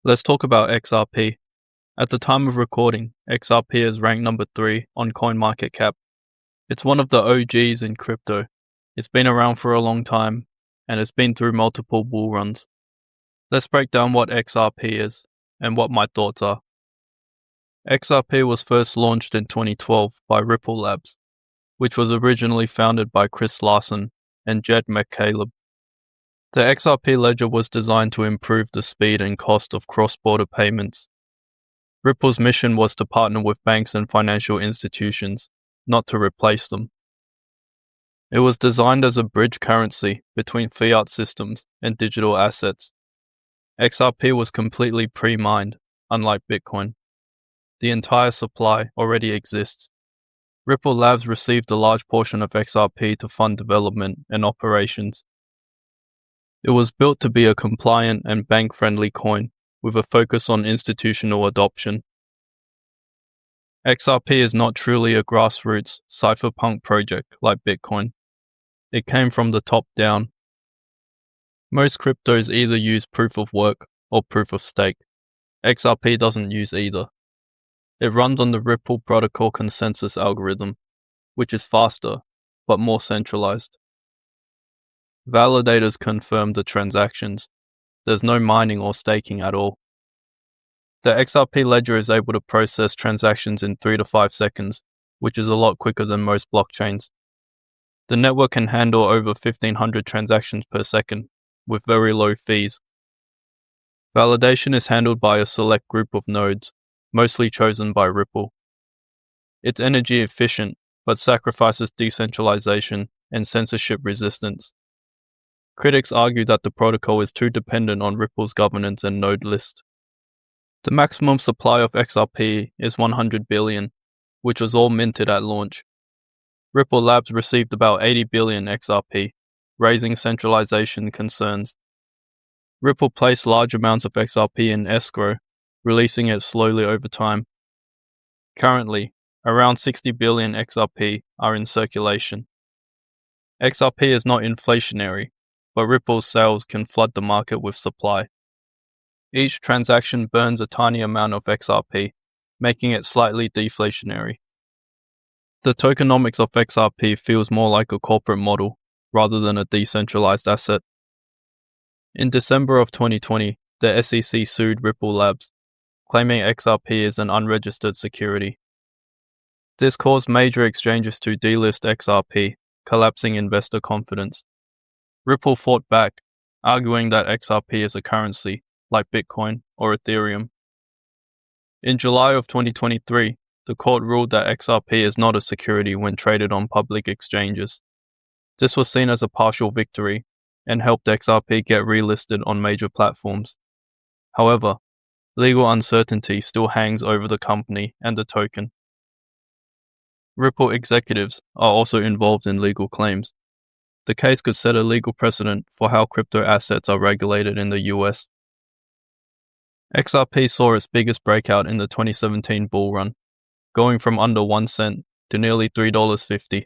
Let's talk about XRP. At the time of recording, XRP is ranked number 3 on CoinMarketCap. It's one of the OGs in crypto. It's been around for a long time, and it's been through multiple bull runs. Let's break down what XRP is, and what my thoughts are. XRP was first launched in 2012 by Ripple Labs, which was originally founded by Chris Larsen and Jed McCaleb. The XRP ledger was designed to improve the speed and cost of cross-border payments. Ripple's mission was to partner with banks and financial institutions, not to replace them. It was designed as a bridge currency between fiat systems and digital assets. XRP was completely pre-mined, unlike Bitcoin. The entire supply already exists. Ripple Labs received a large portion of XRP to fund development and operations. It was built to be a compliant and bank-friendly coin, with a focus on institutional adoption. XRP is not truly a grassroots cypherpunk project like Bitcoin. It came from the top down. Most cryptos either use proof of work or proof of stake. XRP doesn't use either. It runs on the Ripple protocol consensus algorithm, which is faster, but more centralized. Validators confirm the transactions. There's no mining or staking at all. The XRP ledger is able to process transactions in 3 to 5 seconds, which is a lot quicker than most blockchains. The network can handle over 1,500 transactions per second, with very low fees. Validation is handled by a select group of nodes, mostly chosen by Ripple. It's energy efficient, but sacrifices decentralization and censorship resistance. Critics argue that the protocol is too dependent on Ripple's governance and node list. The maximum supply of XRP is 100 billion, which was all minted at launch. Ripple Labs received about 80 billion XRP, raising centralization concerns. Ripple placed large amounts of XRP in escrow, releasing it slowly over time. Currently, around 60 billion XRP are in circulation. XRP is not inflationary, but Ripple's sales can flood the market with supply. Each transaction burns a tiny amount of XRP, making it slightly deflationary. The tokenomics of XRP feels more like a corporate model, rather than a decentralized asset. In December of 2020, the SEC sued Ripple Labs, claiming XRP is an unregistered security. This caused major exchanges to delist XRP, collapsing investor confidence. Ripple fought back, arguing that XRP is a currency, like Bitcoin or Ethereum. In July of 2023, the court ruled that XRP is not a security when traded on public exchanges. This was seen as a partial victory, and helped XRP get relisted on major platforms. However, legal uncertainty still hangs over the company and the token. Ripple executives are also involved in legal claims. The case could set a legal precedent for how crypto assets are regulated in the US. XRP saw its biggest breakout in the 2017 bull run, going from under 1 cent to nearly $3.50.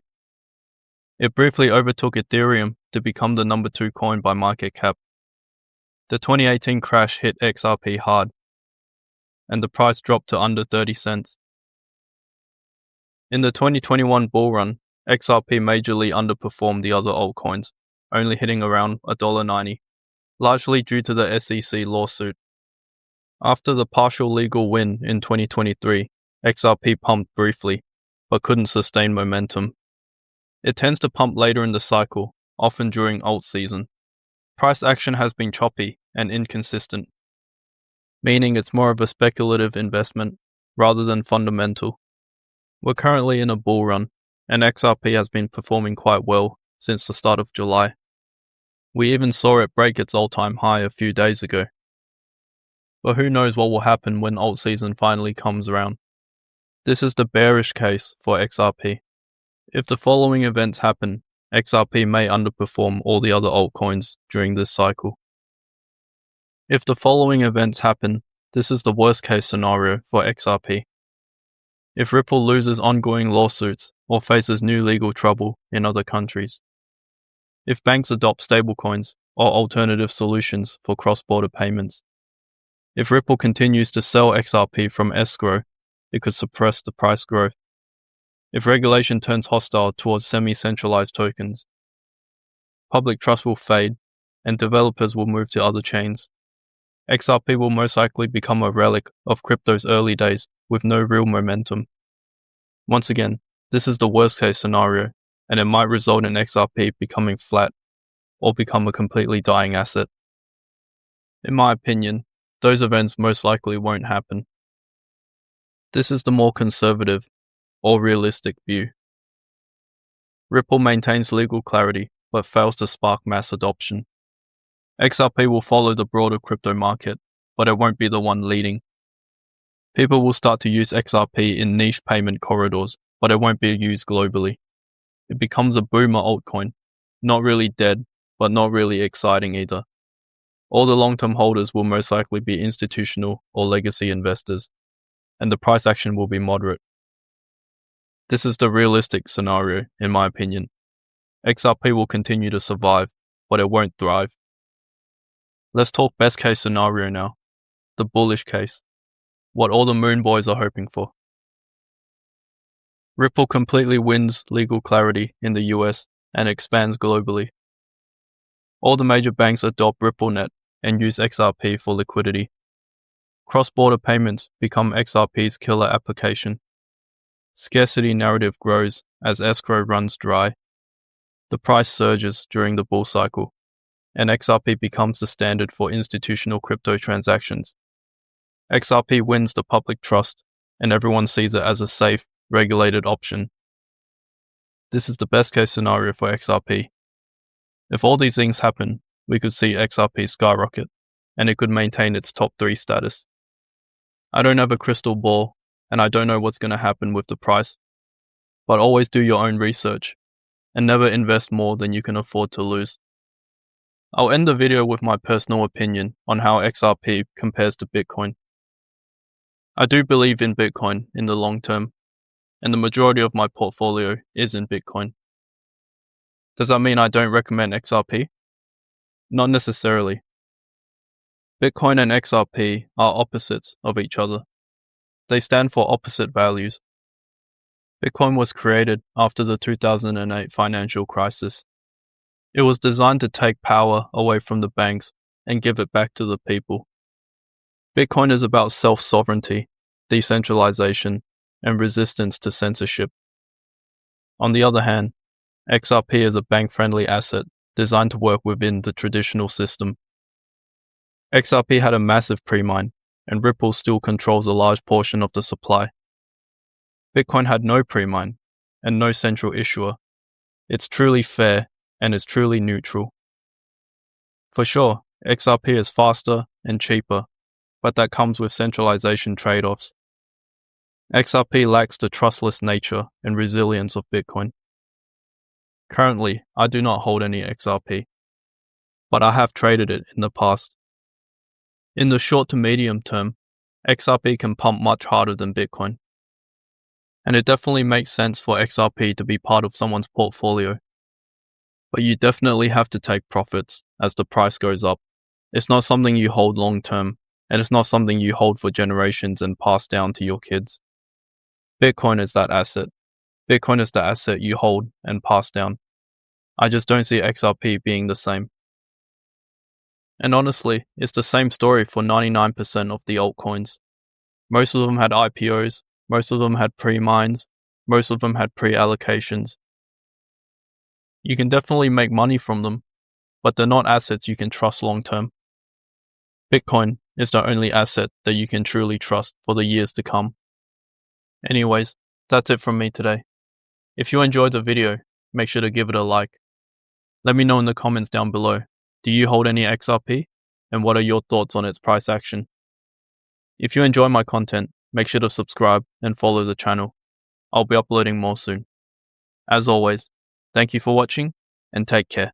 It briefly overtook Ethereum to become the number 2 coin by market cap. The 2018 crash hit XRP hard, and the price dropped to under 30 cents. In the 2021 bull run, XRP majorly underperformed the other altcoins, only hitting around $1.90, largely due to the SEC lawsuit. After the partial legal win in 2023, XRP pumped briefly, but couldn't sustain momentum. It tends to pump later in the cycle, often during alt season. Price action has been choppy and inconsistent, meaning it's more of a speculative investment rather than fundamental. We're currently in a bull run, and XRP has been performing quite well since the start of July. We even saw it break its all-time high a few days ago. But who knows what will happen when alt season finally comes around. This is the bearish case for XRP. If the following events happen, XRP may underperform all the other altcoins during this cycle. If the following events happen, this is the worst case scenario for XRP. If Ripple loses ongoing lawsuits or faces new legal trouble in other countries. If banks adopt stablecoins or alternative solutions for cross-border payments. If Ripple continues to sell XRP from escrow, it could suppress the price growth. If regulation turns hostile towards semi-centralized tokens, public trust will fade and developers will move to other chains. XRP will most likely become a relic of crypto's early days with no real momentum. Once again, this is the worst case scenario, and it might result in XRP becoming flat or become a completely dying asset. In my opinion, those events most likely won't happen. This is the more conservative or realistic view. Ripple maintains legal clarity but fails to spark mass adoption. XRP will follow the broader crypto market, but it won't be the one leading. People will start to use XRP in niche payment corridors, but it won't be used globally. It becomes a boomer altcoin, not really dead, but not really exciting either. All the long-term holders will most likely be institutional or legacy investors, and the price action will be moderate. This is the realistic scenario, in my opinion. XRP will continue to survive, but it won't thrive. Let's talk best case scenario now, the bullish case, what all the moon boys are hoping for. Ripple completely wins legal clarity in the US and expands globally. All the major banks adopt RippleNet and use XRP for liquidity. Cross-border payments become XRP's killer application. Scarcity narrative grows as escrow runs dry. The price surges during the bull cycle, and XRP becomes the standard for institutional crypto transactions. XRP wins the public trust, and everyone sees it as a safe, regulated option. This is the best case scenario for XRP. If all these things happen, we could see XRP skyrocket, and it could maintain its top 3 status. I don't have a crystal ball, and I don't know what's going to happen with the price, but always do your own research, and never invest more than you can afford to lose. I'll end the video with my personal opinion on how XRP compares to Bitcoin. I do believe in Bitcoin in the long term, and the majority of my portfolio is in Bitcoin. Does that mean I don't recommend XRP? Not necessarily. Bitcoin and XRP are opposites of each other. They stand for opposite values. Bitcoin was created after the 2008 financial crisis. It was designed to take power away from the banks and give it back to the people. Bitcoin is about self-sovereignty, decentralization, and resistance to censorship. On the other hand, XRP is a bank-friendly asset designed to work within the traditional system. XRP had a massive pre-mine, and Ripple still controls a large portion of the supply. Bitcoin had no pre-mine and no central issuer. It's truly fair and is truly neutral. For sure, XRP is faster and cheaper, but that comes with centralization trade-offs. XRP lacks the trustless nature and resilience of Bitcoin. Currently, I do not hold any XRP, but I have traded it in the past. In the short to medium term, XRP can pump much harder than Bitcoin. And it definitely makes sense for XRP to be part of someone's portfolio. But you definitely have to take profits as the price goes up. It's not something you hold long term, and it's not something you hold for generations and pass down to your kids. Bitcoin is that asset. Bitcoin is the asset you hold and pass down. I just don't see XRP being the same. And honestly, it's the same story for 99% of the altcoins. Most of them had IPOs, most of them had pre-mines, most of them had pre-allocations. You can definitely make money from them, but they're not assets you can trust long term. Bitcoin is the only asset that you can truly trust for the years to come. Anyways, that's it from me today. If you enjoyed the video, make sure to give it a like. Let me know in the comments down below. Do you hold any XRP? And what are your thoughts on its price action? If you enjoy my content, make sure to subscribe and follow the channel. I'll be uploading more soon. As always, thank you for watching and take care.